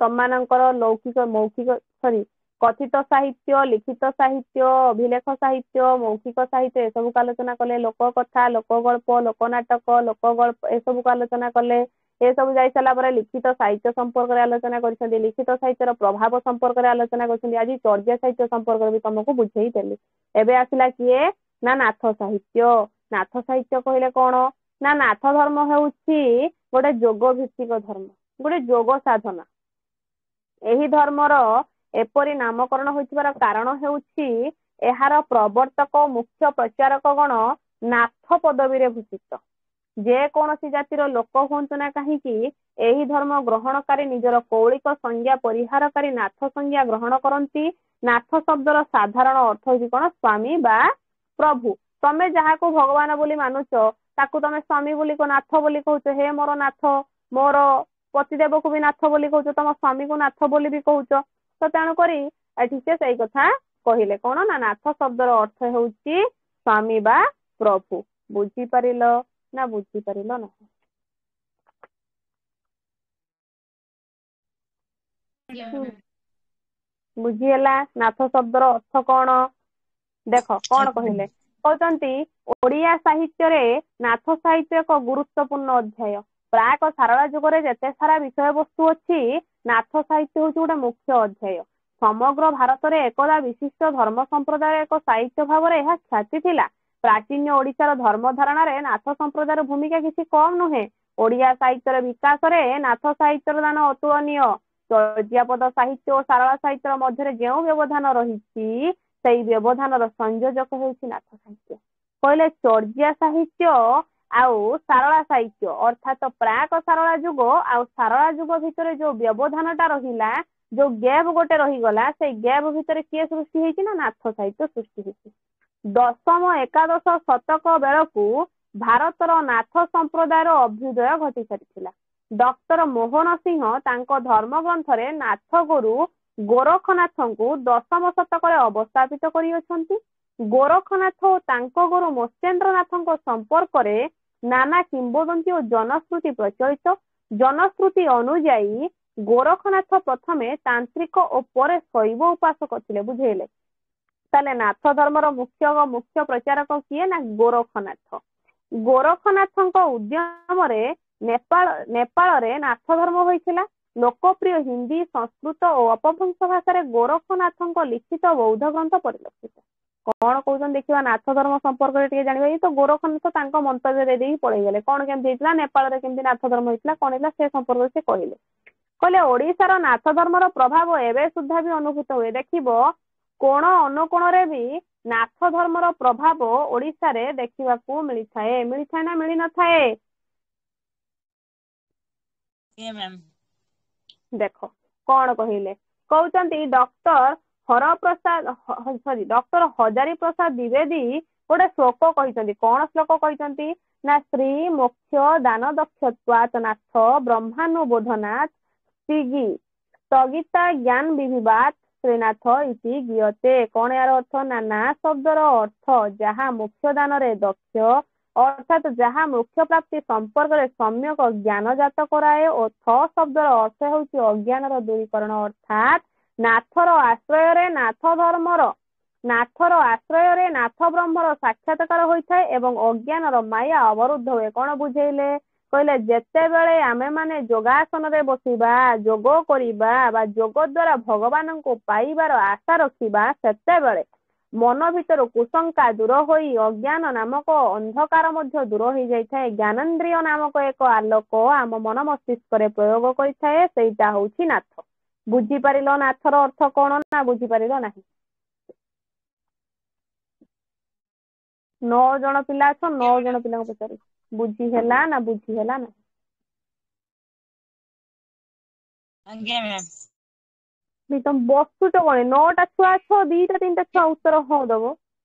ତମାନଙ୍କର ଲୌକିକ ମୌଖିକ କଥିତ ସାହିତ୍ୟ, ଲିଖିତ ସାହିତ୍ୟ, ଅଭିଲେଖ ସାହିତ୍ୟ, ମୌଖିକ ସାହିତ୍ୟ ଏସବୁକୁ ଆଲୋଚନା କଲେ। ଲୋକ କଥା, ଲୋକ ଗଳ୍ପ, ଲୋକ ନାଟକ, ଲୋକ ଗଳ୍ପ ଏସବୁକୁ ଆଲୋଚନା କଲେ। ଏସବୁ ଯାଇ ସାରିଲା ପରେ ଲିଖିତ ସାହିତ୍ୟ ସମ୍ପର୍କରେ ଆଲୋଚନା କରିଛନ୍ତି। ଲିଖିତ ସାହିତ୍ୟର ପ୍ରଭାବ ସମ୍ପର୍କରେ ଆଲୋଚନା କରିଛନ୍ତି। ଆଜି ଚର୍ଯା ସାହିତ୍ୟ ସମ୍ପର୍କରେ ବି ତମକୁ ବୁଝେଇ ଦେଲି। ଏବେ ଆସିଲା କିଏ ନା ନାଥ ସାହିତ୍ୟ। ନାଥ ସାହିତ୍ୟ କହିଲେ କଣ ନା ନାଥ ଧର୍ମ ହେଉଛି ଗୋଟେ ଯୋଗ ଭିତ୍ତିକ ଧର୍ମ, ଗୋଟେ ଯୋଗ ସାଧନା। ଏହି ଧର୍ମର ଏପରି ନାମକରଣ ହୋଇଥିବାର କାରଣ ହେଉଛି ଏହାର ପ୍ରବର୍ତ୍ତକ ମୁଖ୍ୟ ପ୍ରଚାରକ ଗଣ ନାଥ ପଦବୀରେ ଭୂଷିତ। ଯେକୌଣସି ଜାତିର ଲୋକ ହୁଅନ୍ତୁ ନା କାହିଁକି ଏହି ଧର୍ମ ଗ୍ରହଣକାରୀ ନିଜର କୌଳିକ ସଂଜ୍ଞା ପରିହାରକାରୀ ନାଥ ସଂଜ୍ଞା ଗ୍ରହଣ କରନ୍ତି। ନାଥ ଶବ୍ଦର ସାଧାରଣ ଅର୍ଥ ହେଉଛି କଣ ସ୍ୱାମୀ ବା ପ୍ରଭୁ। ତମେ ଯାହାକୁ ଭଗବାନ ବୋଲି ମାନୁଛ ତାକୁ ତମେ ସ୍ୱାମୀ ବୋଲି ନାଥ ବୋଲି କହୁଛ। ହେ ମୋର ନାଥ, ମୋର ପତିଦେବକୁ ବି ନାଥ ବୋଲି କହୁଛ, ତମ ସ୍ୱାମୀକୁ ନାଥ ବୋଲି ବି କହୁଛ। ତ ତେଣୁକରି ଏଠି ସେ ସେଇ କଥା କହିଲେ କଣ ନା ନାଥ ଶବ୍ଦର ଅର୍ଥ ହେଉଛି ସ୍ୱାମୀ ବା ପ୍ରଭୁ। ବୁଝିପାରିଲ ନା ବୁଝିପାରିଲ ନାହିଁ? ବୁଝିହେଲା ନାଥ ଶବ୍ଦର ଅର୍ଥ କଣ? ଦେଖ କଣ କହିଲେ, କହୁଛନ୍ତି ଓଡିଆ ସାହିତ୍ୟରେ ନାଥ ସାହିତ୍ୟ ଏକ ଗୁରୁତ୍ୱପୂର୍ଣ୍ଣ ଅଧ୍ୟାୟ। ପ୍ରାକ ସାରଳା ଯୁଗରେ ଯେତେ ସାରା ବିଷୟବସ୍ତୁ ଅଛି ନାଥ ସାହିତ୍ୟ ହେଉଛି ଗୋଟେ ମୁଖ୍ୟ ଅଧ୍ୟାୟ। ସମଗ୍ର ଭାରତରେ ଏକଦା ବିଶିଷ୍ଟ ଧର୍ମ ସମ୍ପ୍ରଦାୟ ଏକ ସାହିତ୍ୟ ଭାବରେ ଏହା ଖ୍ୟାତି ଥିଲା। ପ୍ରାଚୀନ ଓଡିଶାର ଧର୍ମ ଧାରଣାରେ ନାଥ ସମ୍ପ୍ରଦାୟର ଭୂମିକା କିଛି କମ୍ ନୁହେଁ। ଓଡିଆ ସାହିତ୍ୟର ବିକାଶରେ ନାଥ ସାହିତ୍ୟର ଦାନ ଅତୁଳନୀୟ। ଚର୍ଯାପଦ ସାହିତ୍ୟ ଓ ସାରଳା ସାହିତ୍ୟର ମଧ୍ୟରେ ଯେଉଁ ବ୍ୟବଧାନ ରହିଛି ସେଇ ବ୍ୟବଧାନର ସଂଯୋଜକ ହେଉଛି ନାଥ ସାହିତ୍ୟ। କହିଲେ ଚର୍ଯା ସାହିତ୍ୟ ଆଉ ସାରଳା ସାହିତ୍ୟ ଅର୍ଥାତ ପ୍ରାକ ସାରଳା ଯୁଗ ଆଉ ସାରଳା ଯୁଗ ଭିତରେ ଯୋଉ ବ୍ୟବଧାନଟା ରହିଲା, ଯୋଉ ଗ୍ୟାପ ଗୋଟେ ରହିଗଲା, ସେଇ ଗ୍ୟାପ ଭିତରେ କିଏ ସୃଷ୍ଟି ହେଇଛି ନା ନାଥ ସାହିତ୍ୟ ସୃଷ୍ଟି ହେଇଛି। ଦଶମ ଏକାଦଶ ଶତକ ବେଳକୁ ଭାରତର ନାଥ ସମ୍ପ୍ରଦାୟର ଅଭ୍ୟୁଦୟ ଘଟି ସାରିଥିଲା। ଡକ୍ଟର ମୋହନ ସିଂହ ତାଙ୍କ ଧର୍ମଗ୍ରନ୍ଥରେ ନାଥ ଗୁରୁ ଗୋରଖନାଥଙ୍କୁ ଦଶମ ଶତକରେ ଅବସ୍ଥାପିତ କରିଅଛନ୍ତି। ଗୋରଖନାଥ ଓ ତାଙ୍କ ଗୁରୁ ମତ୍ସ୍ୟେନ୍ଦ୍ରନାଥଙ୍କ ସମ୍ପର୍କରେ ନାନା କିମ୍ବଦନ୍ତୀ ଓ ଜନଶ୍ରୁତି ପ୍ରଚଳିତ। ଜନଶ୍ରୁତି ଅନୁଯାୟୀ ଗୋରଖନାଥ ପ୍ରଥମେ ତାନ୍ତ୍ରିକ ଓ ପରେ ଶୈବ ଉପାସକ ଥିଲେ। ବୁଝେଇଲେ ତାହେଲେ ନାଥ ଧର୍ମର ମୁଖ୍ୟ ପ୍ରଚାରକ କିଏ ନା ଗୋରଖନାଥ। ଗୋରଖନାଥଙ୍କ ଉଦ୍ୟମରେ ନେପାଳରେ ନାଥ ଧର୍ମ ହୋଇଥିଲା। ଲୋକପ୍ରିୟ ହିନ୍ଦୀ, ସଂସ୍କୃତ ଓ ଅପଭ୍ରଂଶ ଭାଷାରେ ଗୋରଖନାଥଙ୍କ ଲିଖିତ ବୌଦ୍ଧ ଗ୍ରନ୍ଥ ପରିଲକ୍ଷିତ। କଣ କହୁଛନ୍ତି ଦେଖିବା ନାଥ ଧର୍ମ ସମ୍ପର୍କରେ ଟିକେ ଜାଣିବା। ଏଇ ତ ଗୋରଖନାଥ ତାଙ୍କ ମନ୍ତବ୍ୟ ଦେଇଦେଇକି ପଳେଇଗଲେ। କଣ କେମିତି ହେଇଥିଲା, ନେପାଳରେ କେମିତି ନାଥ ଧର୍ମ ହେଇଥିଲା, କଣ ହେଇଥିଲା ସେ ସମ୍ପର୍କରେ ସେ କହିଲେ। ଓଡିଶାର ନାଥ ଧର୍ମର ପ୍ରଭାବ ଏବେ ସୁଦ୍ଧା ବି ଅନୁଭୂତ ହୁଏ। ଦେଖିବ କୋଣ ଅନୁକୋଣରେ ବି ନାଥ ଧର୍ମର ପ୍ରଭାବ ଓଡିଶାରେ ଦେଖିବାକୁ ମିଳିଥାଏ। ମିଳିଥାଏ ନା ମିଳି ନଥାଏ? ଦେଖ କଣ କହିଲେ, କହୁଛନ୍ତି ଡକ୍ଟର ହଜାରୀ ପ୍ରସାଦ ଦ୍ୱିବେଦୀ ଗୋଟେ ଶ୍ଲୋକ କହିଛନ୍ତି। କଣ ଶ୍ଲୋକ କହିଛନ୍ତି ନା ଶ୍ରୀ ମୋକ୍ଷ ଦାନ ଦକ୍ଷତ୍ୱାତ୍ ନାଥ ବ୍ରହ୍ମାନୁବୋଧନାଥ ସ୍ଥଗିତା ଜ୍ଞାନ ବିବିବାତ ଶ୍ରୀନାଥ ଇତି ଗୀୟତେ। କଣ ଏହାର ଅର୍ଥ ନା ଶବ୍ଦର ଅର୍ଥ ଯାହା ମୋକ୍ଷ ଦାନରେ ଦକ୍ଷ ଅର୍ଥାତ ଯାହା ମୋକ୍ଷ ପ୍ରାପ୍ତି ସମ୍ପର୍କରେ ସମ୍ୟକ ଜ୍ଞାନ ଜାତ କରାଏ ଓ ଥ ଶବ୍ଦର ଅର୍ଥ ହେଉଛି ଅଜ୍ଞାନର ଦୂରୀକରଣ ଅର୍ଥାତ ନାଥର ଆଶ୍ରୟରେ ନାଥ ବ୍ରହ୍ମର ସାକ୍ଷାତକାର ହୋଇଥାଏ ଏବଂ ଅଜ୍ଞାନର ମାୟା ଅବରୁଦ୍ଧ ହୁଏ। କଣ ବୁଝେଇଲେ, କହିଲେ ଯେତେବେଳେ ଆମେ ମାନେ ଯୋଗାସନରେ ବସିବା, ଯୋଗ କରିବା ବା ଯୋଗ ଦ୍ଵାରା ଭଗବାନଙ୍କୁ ପାଇବାର ଆଶା ରଖିବା, ସେତେବେଳେ ମନ ଭିତରୁ କୁଶଙ୍କା ଦୂର ହୋଇ ଅଜ୍ଞାନ ନାମକ ଅନ୍ଧକାର ମଧ୍ୟ ଦୂର ହେଇଯାଇଥାଏ। ଜ୍ଞାନେନ୍ଦ୍ରିୟ ନାମକ ଏକ ଆଲୋକ ଆମ ମନ ମସ୍ତିଷ୍କରେ ପ୍ରୟୋଗ କରିଥାଏ। ସେଇଟା ହଉଛି ନାଥ। ବୁଝିପାରିଲ ନାଥର ଅର୍ଥ କଣ ନା ବୁଝିପାରିଲ ନାହିଁ? 9 ଜଣ ପିଲା ଅଛ, 9 ଜଣ ପିଲାଙ୍କୁ ପଚାରୁ ବୁଝି ହେଲା ନା ବୁଝି ହେଲା ନାହିଁ? ତମେ ବସୁଛ କଣ? 9ଟା ଛୁଆ ଅଛ, 2ଟା 3ଟା ଛୁଆ ଉତ୍ତର ହଁ ଦବ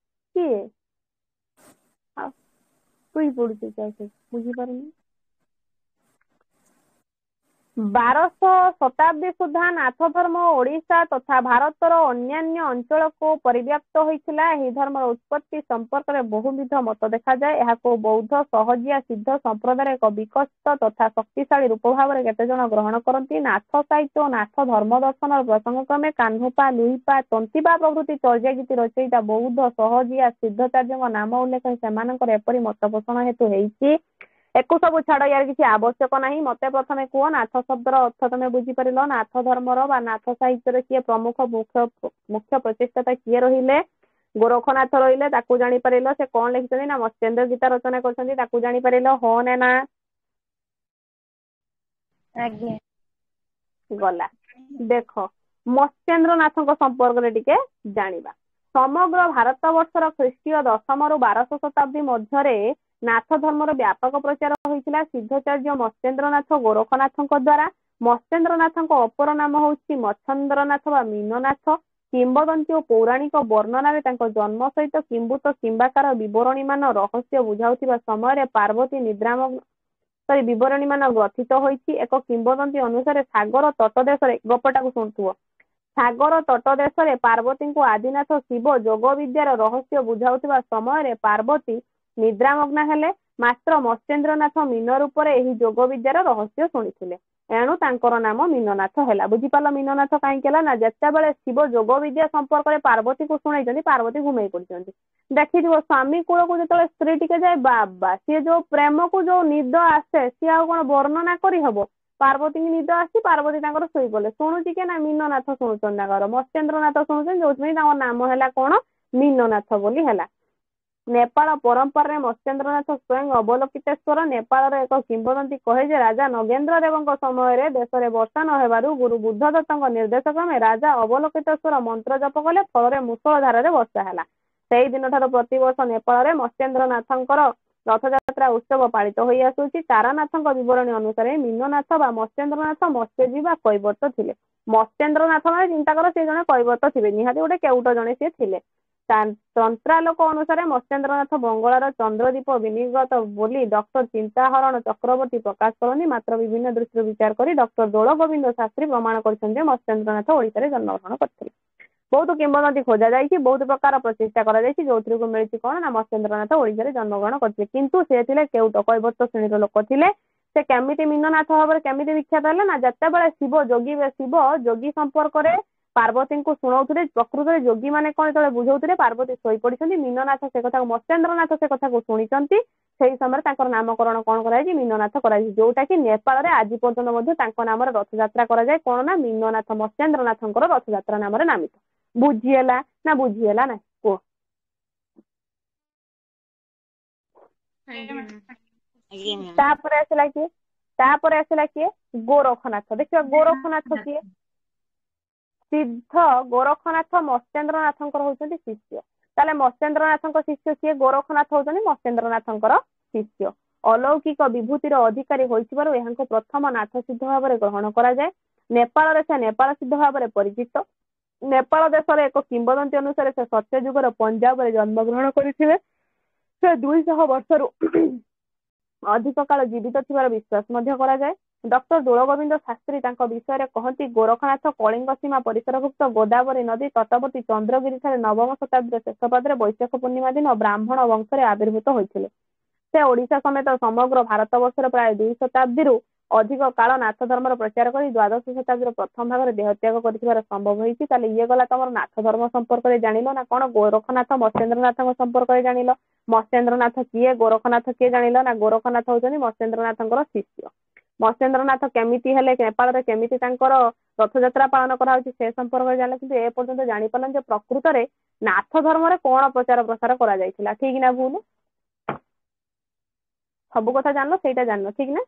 କିଏ? ଶୋଇ ପଡୁଛି ବୁଝିପାରୁନି। 1200 ସୁଦ୍ଧା ନାଥ ଧର୍ମ ଓଡ଼ିଶା ତଥା ଭାରତର ଅନ୍ୟାନ୍ୟ ଅଞ୍ଚଳକୁ ପରିବ୍ୟାପ୍ତ ହୋଇଥିଲା। ଏହି ଧର୍ମର ଉତ୍ପତ୍ତି ସମ୍ପର୍କରେ ବହୁବିଧ ମତ ଦେଖାଯାଏ। ଏହାକୁ ବୌଦ୍ଧ ସହଜିଆ ସିଦ୍ଧ ସମ୍ପ୍ରଦାୟର ଏକ ବିକଶିତ ତଥା ଶକ୍ତିଶାଳୀ ରୂପ ଭାବରେ କେତେଜଣ ଗ୍ରହଣ କରନ୍ତି। ନାଥ ସାହିତ୍ୟ ଓ ନାଥ ଧର୍ମ ଦର୍ଶନର ପ୍ରସଙ୍ଗକ୍ରମେ କାହ୍ନୁପା, ଲୁହିପା, ତନ୍ତିପା ପ୍ରଭୃତି ଚର୍ଯ୍ୟାଗୀତି ରଚୟିତା ବୌଦ୍ଧ ସହଜିଆ ସିଦ୍ଧାଚାର୍ଯ୍ୟଙ୍କ ନାମ ଉଲ୍ଲେଖ କରି ସେମାନଙ୍କର ଏପରି ମତ ପୋଷଣ ହେତୁ ହେଇଛି। ଏକୁ ସବୁ ଛାଡ, ୟାର କିଛି ଆବଶ୍ୟକ ନାହିଁ। ମତେ ପ୍ରଥମେ କୁହ ନାଥ ଶବ୍ଦର ଅର୍ଥ ତମେ ବୁଝିପାରିଲ? ନାଥ ଧର୍ମର ବା ନାଥ ସାହିତ୍ୟରେ କିଏ ପ୍ରମୁଖ ମୁଖ୍ୟ ପ୍ରଚେଷ୍ଟା କିଏ ରହିଲେ? ଗୋରଖନାଥ ରହିଲେ। ତାକୁ ଜାଣିପାରିଲ। ସେ କଣ ଲେଖିଛନ୍ତି ନା ମତ୍ସ୍ୟେନ୍ଦ୍ର ଗୀତା ରଚନା କରିଛନ୍ତି। ତାକୁ ଜାଣିପାରିଲ? ହଁ ନା? ଗଲା। ଦେଖ ମତ୍ସ୍ୟେନ୍ଦ୍ର ନାଥଙ୍କ ସମ୍ପର୍କରେ ଟିକେ ଜାଣିବା। ସମଗ୍ର ଭାରତ ବର୍ଷର ଖ୍ରୀଷ୍ଟୀୟ 10ରୁ 1200 ଶତାବ୍ଦୀ ମଧ୍ୟରେ ନାଥ ଧର୍ମର ବ୍ୟାପକ ପ୍ରଚାର ହୋଇଥିଲା ସିଦ୍ଧଚାର୍ଯ୍ୟ ମତ୍ସ୍ୟେନ୍ଦ୍ରନାଥ ଗୋରଖନାଥଙ୍କ ଦ୍ୱାରା। ମତ୍ସ୍ୟେନ୍ଦ୍ରନାଥଙ୍କ ଅପର ନାମ ହେଉଛି ମଚ୍ଛନ୍ଦ୍ରନାଥ ବା ମୀନନାଥ। କିମ୍ବଦନ୍ତୀ ଓ ପୌରାଣିକ ବର୍ଣ୍ଣନାରେ ତାଙ୍କ ଜନ୍ମ ସହିତ କିମ୍ଭୂତ କିମ୍ବାକାର ବିବରଣୀମାନ ରହସ୍ୟ ବୁଝାଉଥିବା ସମୟରେ ପାର୍ବତୀ ବିବରଣୀମାନ ଗ୍ରଥିତ ହୋଇଛି। ଏକ କିମ୍ବଦନ୍ତୀ ଅନୁସାରେ ସାଗର ତଟଦେଶରେ, ଗପଟାକୁ ଶୁଣୁଥିବ, ସାଗର ତଟଦେଶରେ ପାର୍ବତୀଙ୍କୁ ଆଦିନାଥ ଶିବ ଯୋଗ ବିଦ୍ୟାର ରହସ୍ୟ ବୁଝାଉଥିବା ସମୟରେ ପାର୍ବତୀ ନିଦ୍ରାମଗ୍ନା ହେଲେ। ମାତ୍ର ମତ୍ସ୍ୟେନ୍ଦ୍ରନାଥ ମୀନ ରୂପରେ ଏହି ଯୋଗ ବିଦ୍ୟାର ରହସ୍ୟ ଶୁଣିଥିଲେ। ଏଣୁ ତାଙ୍କର ନାମ ମୀନନାଥ ହେଲା। ବୁଝିପାରିଲ ମୀନନାଥ କାହିଁକି ହେଲା? ନା ଯେତେବେଳେ ଶିବ ଯୋଗ ବିଦ୍ୟା ସମ୍ପର୍କରେ ପାର୍ବତୀକୁ ଶୁଣେଇଛନ୍ତି, ପାର୍ବତୀ ଘୁମେଇ ପଡିଛନ୍ତି। ଦେଖିଥିବ ସ୍ୱାମୀ କୂଳକୁ ଯେତେବେଳେ ସ୍ତ୍ରୀ ଟିକେ ଯାଏ, ବାବା ସିଏ ଯୋଉ ପ୍ରେମକୁ ଯୋଉ ନିଦ ଆସେ ସିଏ ଆଉ କଣ ବର୍ଣ୍ଣନା କରିହବ? ପାର୍ବତୀଙ୍କୁ ନିଦ ଆସିଛି, ପାର୍ବତୀ ତାଙ୍କର ଶୋଇଗଲେ। ଶୁଣୁଛି କିଏ? ନା ମୀନନାଥ ଶୁଣୁଛନ୍ତି ତାଙ୍କର। ମତ୍ସ୍ୟେନ୍ଦ୍ରନାଥ ଶୁଣୁଛନ୍ତି, ଯୋଉଥିପାଇଁ ତାଙ୍କ ନାମ ହେଲା କଣ? ମୀନନାଥ ବୋଲି ହେଲା। ନେପାଳ ପରମ୍ପରାରେ ମତ୍ସ୍ୟେନ୍ଦ୍ରନାଥ ସ୍ୱୟଂ ଅବଲୋକିତେଶ୍ୱର। ନେପାଳର ଏକ କିମ୍ବଦନ୍ତୀ କହେ ଯେ ରାଜା ନଗେନ୍ଦ୍ର ଦେବଙ୍କ ସମୟରେ ଦେଶରେ ବର୍ଷା ନ ହେବାରୁ ଗୁରୁ ବୁଦ୍ଧଦତ୍ତଙ୍କ ନିର୍ଦ୍ଦେଶ କ୍ରମେ ରାଜା ଅବଲୋକିତେଶ୍ୱର ମନ୍ତ୍ର ଜପ କଲେ, ଫଳରେ ମୂଷଳ ଧାରାରେ ବର୍ଷା ହେଲା। ସେଇ ଦିନଠାରୁ ପ୍ରତିବର୍ଷ ନେପାଳରେ ମତ୍ସ୍ୟେନ୍ଦ୍ରନାଥଙ୍କର ରଥଯାତ୍ରା ଉତ୍ସବ ପାଳିତ ହୋଇ ଆସୁଛି। ତାରାନାଥଙ୍କ ବିବରଣୀ ଅନୁସାରେ ମୀନନାଥ ବା ମତ୍ସ୍ୟେନ୍ଦ୍ରନାଥ ମତ୍ସ୍ୟଜୀବୀ ବା କୈବର୍ତ୍ତ ଥିଲେ। ମତ୍ସ୍ୟେନ୍ଦ୍ରନାଥ ମାନେ ଚିନ୍ତା କର, ସେ ଜଣେ କୈବର୍ତ୍ତ ଥିବେ, ନିହାତି ଗୋଟେ କେଉଟ ଜଣେ ସିଏ ଥିଲେ। ତନ୍ତ୍ରାଲୋକ ଅନୁସାରେ ମତ୍ସ୍ୟେନ୍ଦ୍ରନାଥ ବଙ୍ଗଳାର ଚନ୍ଦ୍ରଦୀପ ବିନିଗତ ବୋଲି ଡକ୍ଟର ଚିନ୍ତାହରଣ ଚକ୍ରବର୍ତ୍ତୀ ପ୍ରକାଶ କରନ୍ତି। ମାତ୍ର ବିଭିନ୍ନ ଦୃଷ୍ଟିରୁ ବିଚାର କରି ଡକ୍ଟର ଦୋଳ ଗୋବିନ୍ଦ ଶାସ୍ତ୍ରୀ ପ୍ରମାଣ କରିଛନ୍ତି ଯେ ମତ୍ସ୍ୟେନ୍ଦ୍ରନାଥ ଓଡ଼ିଶାରେ ଜନ୍ମଗ୍ରହଣ କରିଥିଲେ। ବହୁତ କିମ୍ବଦନ୍ତୀ ଖୋଜା ଯାଇଛି, ବହୁତ ପ୍ରକାର ପ୍ରଚେଷ୍ଟା କରାଯାଇଛି, ଯୋଉଥିରୁ ମିଳିଛି କଣ? ନା ମତ୍ସ୍ୟେନ୍ଦ୍ରନାଥ ଓଡ଼ିଶାରେ ଜନ୍ମଗ୍ରହଣ କରିଥିଲେ। କିନ୍ତୁ ସେ ଥିଲେ କେଉଟ, କୈବର୍ତ୍ତ ଶ୍ରେଣୀର ଲୋକ ଥିଲେ। ସେ କେମିତି ମୀନନାଥ ଭାବରେ କେମିତି ବିଖ୍ୟାତ ହେଲେ? ନା ଯେତେବେଳେ ଶିବ ଯୋଗୀ ସମ୍ପର୍କରେ ପାର୍ବତୀଙ୍କୁ ଶୁଣଉଥିଲେ, ପ୍ରକୃତରେ ଯୋଗୀ ମାନେ କଣ ଯେତେବେଳେ ବୁଝଉଥିଲେ, ପାର୍ବତୀ ଶୋଇପଡିଛନ୍ତି। ମୀନନାଥ ସେ କଥାକୁ, ମତ୍ସ୍ୟେନ୍ଦ୍ରନାଥ ସେ କଥାକୁ ଶୁଣିଛନ୍ତି। ସେଇ ସମୟରେ ତାଙ୍କର ନାମକରଣ କଣ କରାଯାଇଛି? ମୀନନାଥ କରାଯାଇଛି। ଯୋଉଟା କି ନେପାଳରେ ଆଜି ପର୍ଯ୍ୟନ୍ତ ମଧ୍ୟ ତାଙ୍କ ନାମରେ ରଥଯାତ୍ରା କରାଯାଏ। କଣ ନା ମୀନନାଥ, ମତ୍ସ୍ୟେନ୍ଦ୍ରନାଥଙ୍କର ରଥଯାତ୍ରା ନାମରେ ନାମିତ। ବୁଝିହେଲା ନା? ବୁଝିହେଲା ନା? କୁହ। ତାପରେ ଆସିଲା କିଏ? ଗୋରଖନାଥ। ଦେଖିବା ଗୋରଖନାଥ କିଏ? ସିଦ୍ଧ ଗୋରଖନାଥ ମତ୍ସ୍ୟେନ୍ଦ୍ରନାଥଙ୍କର ହଉଛନ୍ତି ଶିଷ୍ୟ। ତାହେଲେ ମତ୍ସ୍ୟେନ୍ଦ୍ରନାଥଙ୍କ ଶିଷ୍ୟ କିଏ? ଗୋରଖନାଥ ହଉଛନ୍ତି ମତ୍ସ୍ୟେନ୍ଦ୍ରନାଥଙ୍କର ଶିଷ୍ୟ। ଅଲୌକିକ ବିଭୂତିର ଅଧିକାରୀ ହୋଇଥିବାରୁ ଏହାଙ୍କୁ ପ୍ରଥମ ନାଥ ସିଦ୍ଧ ଭାବରେ ଗ୍ରହଣ କରାଯାଏ। ନେପାଳରେ ସେ ନେପାଳ ସିଦ୍ଧ ଭାବରେ ପରିଚିତ। ନେପାଳ ଦେଶର ଏକ କିମ୍ବଦନ୍ତୀ ଅନୁସାରେ ସେ ସତ୍ୟ ଯୁଗର ପଞ୍ଜାବରେ ଜନ୍ମଗ୍ରହଣ କରିଥିଲେ। ସେ 200 ବର୍ଷରୁ ଅଧିକ କାଳ ଜୀବିତ ଥିବାର ବିଶ୍ୱାସ ମଧ୍ୟ କରାଯାଏ। ଡକ୍ଟର ଦୋଳଗୋବିନ୍ଦ ଶାସ୍ତ୍ରୀ ତାଙ୍କ ବିଷୟରେ କହନ୍ତି, ଗୋରଖନାଥ କଳିଙ୍ଗ ସୀମା ପରିସରଭୁକ୍ତ ଗୋଦାବରୀ ନଦୀ ତଟବର୍ତ୍ତୀ ଚନ୍ଦ୍ରଗିରିଠାରେ 9ମ ଶତାବ୍ଦୀର ଶେଷ ପାଦରେ ବୈଶାଖ ପୂର୍ଣ୍ଣିମା ଦିନ ବ୍ରାହ୍ମଣ ବଂଶରେ ଆବିର୍ଭୂତ ହୋଇଥିଲେ। ସେ ଓଡ଼ିଶା ସମେତ ସମଗ୍ର ଭାରତ ବର୍ଷରେ ପ୍ରାୟ 2 ଶତାବ୍ଦୀରୁ ଅଧିକ କାଳ ନାଥ ଧର୍ମର ପ୍ରଚାର କରି ଦ୍ୱାଦଶ ଶତାବ୍ଦୀର ପ୍ରଥମ ଭାଗରେ ଦେହତ୍ୟାଗ କରିଥିବାର ସମ୍ଭବ ହୋଇଛି। ତାହେଲେ ଇଏ ଗଲା ତମର ନାଥ ଧର୍ମ ସମ୍ପର୍କରେ ଜାଣିଲ ନା କଣ? ଗୋରଖନାଥ ମତ୍ସ୍ୟେନ୍ଦ୍ରନାଥଙ୍କ ସମ୍ପର୍କରେ ଜାଣିଲ। ମତ୍ସ୍ୟେନ୍ଦ୍ରନାଥ କିଏ? ଗୋରଖନାଥ କିଏ? ଜାଣିଲ ନା? ଗୋରଖନାଥ ହଉଛନ୍ତି ମତ୍ସ୍ୟେନ୍ଦ୍ରନାଥଙ୍କର ଶିଷ୍ୟ। ମତ୍ସ୍ୟେନ୍ଦ୍ରନାଥ କେମିତି ହେଲେ, ନେପାଳରେ କେମିତି ତାଙ୍କର ରଥଯାତ୍ରା ପାଳନ କରାହଉଛି ସେ ସମ୍ପର୍କରେ ଜାଣିଲେ, କିନ୍ତୁ ଏ ପର୍ଯ୍ୟନ୍ତ ଜାଣିପାରିଲେନି ଯେ ପ୍ରକୃତରେ ନାଥ ଧର୍ମରେ କଣ ପ୍ରଚାର ପ୍ରସାର କରାଯାଇଥିଲା। ଠିକ ନା ଭୁଲ? ସବୁ କଥା ଜାଣିଲ, ସେଇଟା ଜାଣିଲ, ଠିକ ନା?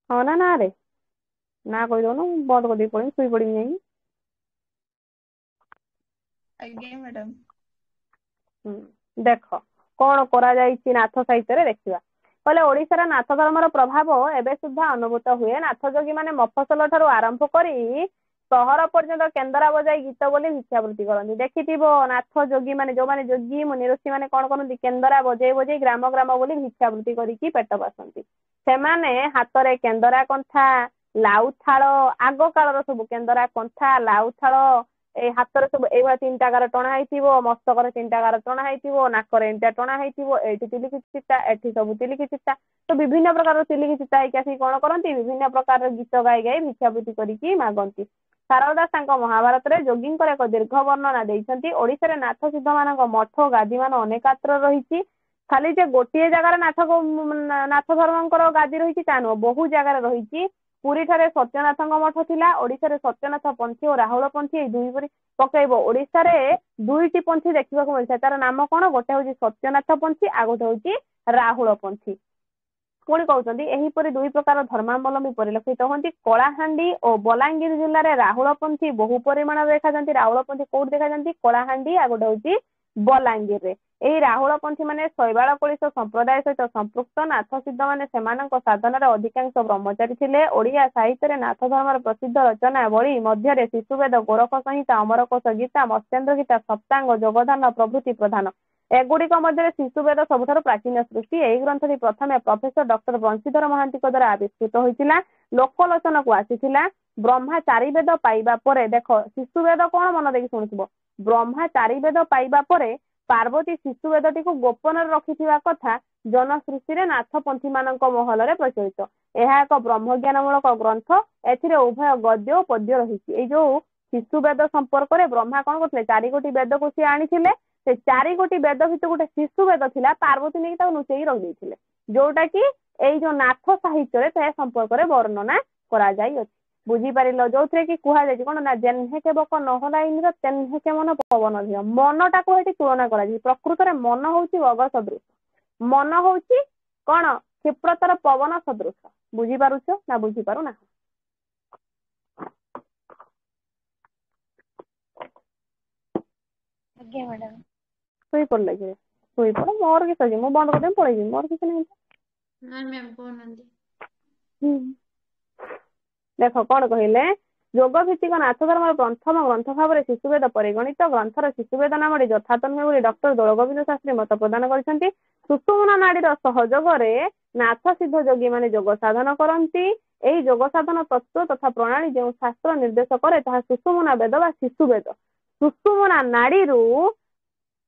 ହଁ ନା? ନା ରେ ନା କହିଦଉନୁ, ବନ୍ଦ କରିଦେଇ ପଳେଇ ଶୋଇ ପଡିବି ଯାଇକି। ଦେଖ କଣ କରାଯାଇଛି ନାଥ ସାହିତ୍ୟରେ ଦେଖିବା। କହିଲେ ଓଡ଼ିଶାର ନାଥ ଧର୍ମର ପ୍ରଭାବ ଏବେ ସୁଦ୍ଧା ଅନୁଭୂତ ହୁଏ। ନାଥ ଯୋଗୀ ମାନେ ମଫସଲ ଠାରୁ ଆରମ୍ଭ କରି ସହର ପର୍ଯ୍ୟନ୍ତ କେନ୍ଦରା ବଜାଇ ଗୀତ ବୋଲି ଭିକ୍ଷାବୃତ୍ତି କରନ୍ତି। ଦେଖିଥିବ ନାଥ ଯୋଗୀ ମାନେ, ଯୋଉମାନେ ଯୋଗୀ ମୁନି ଋଷି ମାନେ କଣ କରନ୍ତି? କେନ୍ଦରା ବଜେଇ ବଜେଇ ଗ୍ରାମ ଗ୍ରାମ ବୋଲି ଭିକ୍ଷାବୃତ୍ତି କରିକି ପେଟ ବାସନ୍ତି। ସେମାନେ ହାତରେ କେନ୍ଦରା କଣ୍ଥା ଲାଉଥାଳ ଆଗ କାଳର ସବୁ କେନ୍ଦରା କଣ୍ଥା ଲାଉଥାଳ ଏଇ ହାତରେ ସବୁ ଏଇଭଳିଆ 3ଟା ଗାର ଟଣା ହେଇଥିବ, ମସ୍ତକରେ 3ଟା ଗାର ଟଣା ହେଇଥିବ, ନାକରେ ଏମିତିଆ ଟଣା ହେଇଥିବ, ଏଇଠି ତିଲିକି ଚିତା ଏଠି ସବୁ ତିଲିକି ଚିତା। ତ ବିଭିନ୍ନ ପ୍ରକାର ତିଲିକି ଚିତା ହେଇକି ଆସିକି କଣ କରନ୍ତି, ବିଭିନ୍ନ ପ୍ରକାର ଗୀତ ଗାଇ ଗାଇ ଭିକ୍ଷାବୃତ୍ତି କରିକି ମାଗନ୍ତି। ସାରଳା ଦାସ ତାଙ୍କ ମହାଭାରତରେ ଯୋଗୀଙ୍କର ଏକ ଦୀର୍ଘ ବର୍ଣ୍ଣନା ଦେଇଛନ୍ତି। ଓଡିଶାରେ ନାଥ ସିଦ୍ଧ ମାନଙ୍କ ମଠ ଗାଦି ମାନ ଅନେକାତ୍ର ରହିଛି। ଖାଲି ଯେ ଗୋଟିଏ ଜାଗାରେ ନାଥ ଧର୍ମଙ୍କର ଗାଦି ରହିଛି ତା ନୁହଁ, ବହୁ ଜାଗାରେ ରହିଛି। ପୁରୀ ଠାରେ ସତ୍ୟନାଥଙ୍କ ମଠ ଥିଲା। ଓଡିଶାରେ ସତ୍ୟନାଥ ପନ୍ଥୀ ଓ ରାହୁଳ ପନ୍ଥୀ ଏଇ ଦୁଇ ପରି ପକେଇବ। ଓଡିଶାରେ 2ଟି ପନ୍ଥୀ ଦେଖିବାକୁ ମିଳିଥାଏ। ତାର ନାମ କଣ, ଗୋଟେ ହଉଛି ସତ୍ୟନାଥ ପନ୍ଥୀ ଆଉ ଗୋଟେ ହଉଛି ରାହୁଳ ପନ୍ଥୀ। ପୁଣି କହୁଛନ୍ତି ଏହିପରି 2 ପ୍ରକାର ଧର୍ମାବଲମ୍ବୀ ପରିଲକ୍ଷିତ ହୁଅନ୍ତି। କଳାହାଣ୍ଡି ଓ ବଲାଙ୍ଗୀର ଜିଲ୍ଲାରେ ରାହୁଳ ପନ୍ଥୀ ବହୁ ପରିମାଣରେ ଦେଖାଯାନ୍ତି। ରାହୁଳ ପନ୍ଥୀ କୋଉଠି ଦେଖାଯାନ୍ତି, କଳାହାଣ୍ଡି ଆଉ ଗୋଟେ ହଉଛି ବଲାଙ୍ଗୀରରେ। ଏହି ରାହୁଳ ପନ୍ଥୀ ମାନେ ଶୈବାଳ କଳିଶ ସମ୍ପ୍ରଦାୟ ସହିତ ସମ୍ପୃକ୍ତ। ନାଥ ସିଦ୍ଧ ମାନେ ସେମାନଙ୍କ ସାଧନାରେ ଅଧିକାଂଶ ବ୍ରହ୍ମଚାରୀ ଥିଲେ। ଓଡିଆ ସାହିତ୍ୟରେ ନାଥ ଧର୍ମର ପ୍ରସିଦ୍ଧ ରଚନା ବଳି ମଧ୍ୟରେ ଶିଶୁବେଦ, ଗୋରଖ ସଂହିତା, ଅମରକୋଷ ଗୀତା, ମତ୍ସ୍ୟେନ୍ଦ୍ର ଗୀତା, ସପ୍ତାଙ୍ଗ, ଯୋଗଦାନ ପ୍ରଭୃତି ପ୍ରଧାନ। ଏଗୁଡିକ ମଧ୍ୟରେ ଶିଶୁବେଦ ସବୁଠାରୁ ପ୍ରାଚୀନ ସୃଷ୍ଟି। ଏହି ଗ୍ରନ୍ଥଟି ପ୍ରଥମେ ପ୍ରଫେସର ଡକ୍ଟର ବଂଶୀଧର ମହାନ୍ତିଙ୍କ ଦ୍ୱାରା ଆବିଷ୍କୃତ ହୋଇଥିଲା, ଲୋକଲୋଚନକୁ ଆସିଥିଲା। ବ୍ରହ୍ମା 4 ବେଦ ପାଇବା ପରେ, ଦେଖ ଶିଶୁବେଦ କଣ ମନ ଦେଇକି ଶୁଣୁଥିବ, ବ୍ରହ୍ମା 4 ବେଦ ପାଇବା ପରେ ପାର୍ବତୀ ଶିଶୁବେଦଟିକୁ ଗୋପନରେ ରଖିଥିବା କଥା ଜନସୃଷ୍ଟିରେ ନାଥପନ୍ଥୀ ମାନଙ୍କ ମହଲରେ ପ୍ରଚଳିତ। ଏହା ଏକ ବ୍ରହ୍ମଜ୍ଞାନମୂଳକ ଗ୍ରନ୍ଥ। ଏଥିରେ ଉଭୟ ଗଦ୍ୟ ଓ ପଦ୍ୟ ରହିଛି। ଏଇ ଯୋଉ ଶିଶୁବେଦ ସମ୍ପର୍କରେ ବ୍ରହ୍ମା କଣ କରୁଥିଲେ, 4 ଗୋଟି ବେଦକୁ ସିଏ ଆଣିଥିଲେ। ସେ 4 ଗୋଟି ବେଦ ଭିତରେ ଗୋଟେ ଶିଶୁବେଦ ଥିଲା, ପାର୍ବତୀ ନେଇକି ତାକୁ ଲୁଚେଇକି ରଖିଦେଇଥିଲେ, ଯୋଉଟା କି ଏଇ ଯୋଉ ନାଥ ସାହିତ୍ୟରେ ସେ ସମ୍ପର୍କରେ ବର୍ଣ୍ଣନା କରାଯାଇଅଛି। ବୁଝିପାରିଲ, ଯୋଉଥିରେ କି କୁହାଯାଇଛି କଣ ନା, ଯେହ୍ନେକେ ବକ ନହଲାଇନିର ତେହ୍ନେକେ ମନ ପବନ ଧିଅ। ମନଟାକୁ ଏଠି ତୁଳନା କରାଯାଇଛି। ପ୍ରକୃତରେ ମନ ହଉଛି ବଗ ସଦୃଶ, ମନ ହଉଛି କଣ କ୍ଷିପ୍ରତର ପବନ ସଦୃଶ। ବୁଝିପାରୁଛ ନା ବୁଝିପାରୁନା? ଆଜ୍ଞା ମ୍ୟାଡାମ। ଶୋଇପଡିଲେ କି? ଶୋଇପଡ, ମୋର କିଛି ଅଛି, ମୁଁ ବନ୍ଦ କରିଦେବି ପଳେଇଯିବି, ମୋର କିଛି ନାହିଁ। ନାଇଁ ମ୍ୟାମ କହୁନାହାନ୍ତି। ଦେଖ କଣ କହିଲେ, ଯୋଗ ଭିତ୍ତିକ ନାଥ ଧର୍ମର ପ୍ରଥମ ଗ୍ରନ୍ଥ ଭାବରେ ଶିଶୁବେଦ ପରିଗଣିତ। ଗ୍ରନ୍ଥର ଶିଶୁବେଦ ନାମଟି ଯଥାର୍ଥ ନୁହେଁ ବୋଲି ଡକ୍ଟର ଦୋଳଗୋବିନ୍ଦ ଶାସ୍ତ୍ରୀ ମତ ପ୍ରଦାନ କରିଛନ୍ତି। ସୁଷୁମ୍ନା ନାଡିର ସହଯୋଗରେ ନାଥ ସିଦ୍ଧ ଯୋଗୀ ମାନେ ଯୋଗ ସାଧନ କରନ୍ତି। ଏହି ଯୋଗ ସାଧନ ତତ୍ତ୍ୱ ତଥା ପ୍ରଣାଳୀ ଯେଉଁ ଶାସ୍ତ୍ର ନିର୍ଦ୍ଦେଶ କରେ ତାହା ସୁଷୁମ୍ନା ବେଦ ବା ଶିଶୁବେଦ। ସୁଷୁମ୍ନା ନାଡିରୁ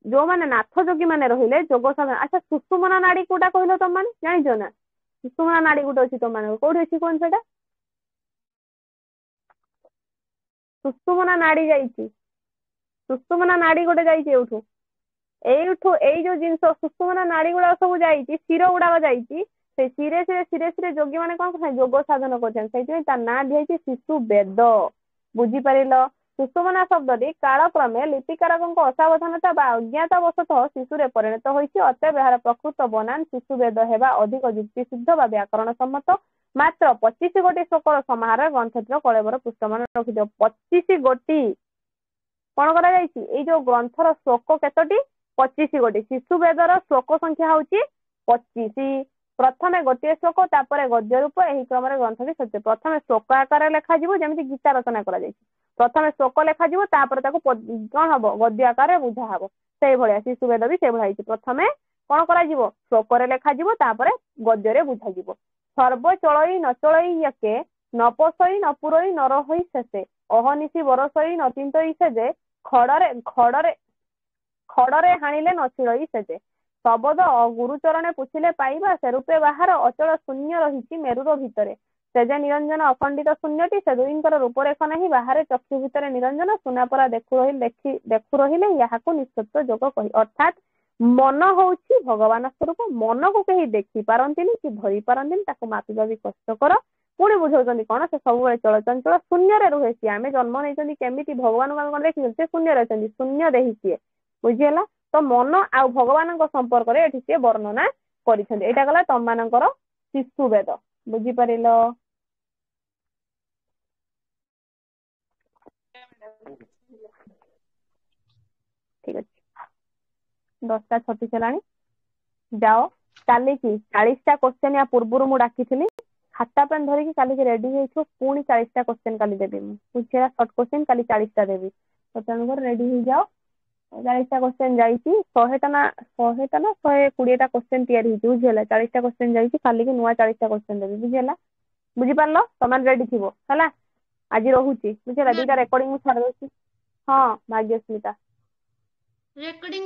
ଯୋଉମାନେ ନାଥ ଯୋଗୀ ମାନେ ରହିଲେ ଯୋଗ ସାଧନ। ଆଚ୍ଛା, ସୁଷୁମ୍ନା ନାଡି କୋଉଟା କହିଲ ତମ ମାନେ ଜାଣିଛ ନା? ସୁଷୁମ୍ନା ନାଡି ଗୋଟେ ଅଛି ତମ ମାନଙ୍କୁ, କୋଉଠି ଅଛି କଣ ସେଟା? ସୁଷୁମ୍ନା ନାଡି ଯାଇଛି, ସୁଷୁମ୍ନା ନାଡି ଗୋଟେ ଯାଇଛି ଏଇଠୁ ଏଇ ଯୋଉ ଜିନିଷ ସୁଷୁମ୍ନା ନାଡି ଗୁଡାକ ସବୁ ଯାଇଛି, ଶିର ଗୁଡାକ ଯାଇଛି। ସେଇ ଶିରେ ଶିରେ ଯୋଗୀ ମାନେ କଣ କରୁଛନ୍ତି, ଯୋଗ ସାଧନ କରୁଛନ୍ତି। ସେଇଥିପାଇଁ ତା ନାଁ ଦିଆଯାଇଛି ଶିଶୁ ବେଦ। ବୁଝିପାରିଲ? ସୁଷୁମ୍ନା ଶବ୍ଦଟି କାଳକ୍ରମେ ଲିପିକାରକଙ୍କ ଅସାବଧାନତା ବା ଅଜ୍ଞାତ ବଶତଃ ଶିଶୁରେ ପରିଣତ ହୋଇଛି। ଅତଏବ ଏହାର ପ୍ରକୃତ ବନାନ ଶିଶୁ ବେଦ ହେବା ଅଧିକ ଯୁକ୍ତିସିଦ୍ଧ ବା ବ୍ୟାକରଣ ସମ୍ମତ। ମାତ୍ର 25 ଗୋଟି ଶ୍ଲୋକର ସମାହାର ଗ୍ରନ୍ଥଟିର କଳେବର ପୃଷ୍ଠମାନ ରଖିଦିଅ। 25 ଗୋଟି କଣ କରାଯାଇଛି, ଏଇ ଯୋଉ ଗ୍ରନ୍ଥର ଶ୍ଲୋକ କେତୋଟି, 25 ଗୋଟି। ଶିଶୁ ବେଦର ଶ୍ଲୋକ ସଂଖ୍ୟା ହଉଛି 25। ପ୍ରଥମେ ଗୋଟିଏ ଶ୍ଲୋକ, ତାପରେ ଗଦ୍ୟ ରୂପ, ଏହି କ୍ରମରେ ଗ୍ରନ୍ଥଟି ସରିଛି। ପ୍ରଥମେ ଶ୍ଲୋକ ଆକାରରେ ଲେଖାଯିବ, ଯେମିତି ଗୀତା ରଚନା କରାଯାଇଛି। ପ୍ରଥମେ ଶ୍ଲୋକ ଲେଖାଯିବ, ତାପରେ ତାକୁ କଣ ହବ, ଗଦ୍ୟ ଆକାରରେ ବୁଝା ହବ। ସେଇଭଳିଆ ଶିଶୁବେଦ ବି ସେଇଭଳିଆ ହେଇଛି। ପ୍ରଥମେ କଣ କରାଯିବ, ଶ୍ଲୋକରେ ଲେଖାଯିବ, ତାପରେ ଗଦ୍ୟରେ ବୁଝାଯିବ। ସର୍ବ ଚଳଇ ନ ଚଳଇ ୟକେ ନ ପୋଷଇ ନ ପୁରଇ ନ ରହଇ ଶେଷେ ଅହନିଶି ବରସଇ ନ ଚିନ୍ତଇ ସେଜେ ଖଡରେ ହାଣିଲେ ନ ଛିଳଇ ସେଜେ। ଶବଦ ଗୁରୁଚରଣେ ପୁଛିଲେ ପାଇବା, ସେ ରୂପେ ବାହାର ଅଚଳ ଶୂନ୍ୟ ରହିଛି ମେରୁର ଭିତରେ। ସେଜେ ନିରଞ୍ଜନ ଅଖଣ୍ଡିତ ଶୂନ୍ୟଟି, ସେ ଦୁହିଁଙ୍କର ରୂପରେଖ ନାହିଁ ବାହାରେ ଚକ୍ଷୁ ଭିତରେ ନିରଞ୍ଜନ। ସୁନାପରା ଦେଖୁ ରହିଲେ ଏହାକୁ ନିଃସତ୍ତ୍ୱ ଯୋଗ କହି। ଅର୍ଥାତ୍ ମନ ହଉଛି ଭଗବାନ ସ୍ୱରୂପ। ମନକୁ କେହି ଦେଖି ପାରନ୍ତିନି କି ଧରି ପାରନ୍ତିନି, ତାକୁ ମାପିବା ବି କଷ୍ଟକର। ପୁଣି ବୁଝାଉଛନ୍ତି କଣ, ସେ ସବୁବେଳେ ଚଳଚଞ୍ଚଳ ଶୂନ୍ୟରେ ରୁହେ ସିଏ। ଆମେ ଜନ୍ମ ନେଇଛନ୍ତି କେମିତି, ଭଗବାନଙ୍କୁ ଆମେ କଣ ଦେଖିଛନ୍ତି, ସେ ଶୂନ୍ୟରେ ଅଛନ୍ତି, ଶୂନ୍ୟ ଦେହି ସିଏ। ବୁଝିହେଲା? ତ ମନ ଆଉ ଭଗବାନଙ୍କ ସମ୍ପର୍କରେ ଏଠି ସିଏ ବର୍ଣ୍ଣନା କରିଛନ୍ତି। ଏଇଟା ଗଲା ତମମାନଙ୍କର ଶିଶୁବେଦ। ବୁଝିପାରିଲ? ଠିକ ଅଛି, 10ଟା 36 ହେଲାଣି। ଯାଅ, କାଲିକି 40ଟା କ୍ୱେଶ୍ଚନ ୟା ପୂର୍ବରୁ ମୁଁ ଡାକିଥିଲି, ଖାତା ପେନ୍ ଧରିକି କାଲିକି ରେଡି ହେଇଥିବ। ପୁଣି 40ଟା କ୍ୱେଶ୍ଚନ କାଲି ଦେବି ମୁଁ। ବୁଝିଲା? ସର୍ଟ କ୍ୱେଶ୍ଚନ କାଲି 40ଟା ଦେବି, ତ ତେଣୁକରି ରେଡି ହେଇଯାଅ। 40ଟା क्वेश्चन ଯାଇଛି 100ଟା ନା 120ଟା क्वेश्चन ତିଆରି ହେଇଛି ବୁଝିହେଲା 40ଟା क्वेश्चन ଯାଇଛି କାଲିକି ନୂଆ 40ଟା क्वेश्चन ଦେବି ବୁଝିହେଲା ବୁଝିପାରିଲ ତମେ ରେଡି ଥିବ ହେଲା ଆଜି ରହୁଛି ବୁଝିହେଲା ମ୍ୟାମ୍ ଦିଟା ରେକର୍ଡିଂ ମୁଁ ଛାଡି ଦଉଛି ହଁ ଭାଗ୍ୟସ୍ମିତା ରେକର୍ଡିଂ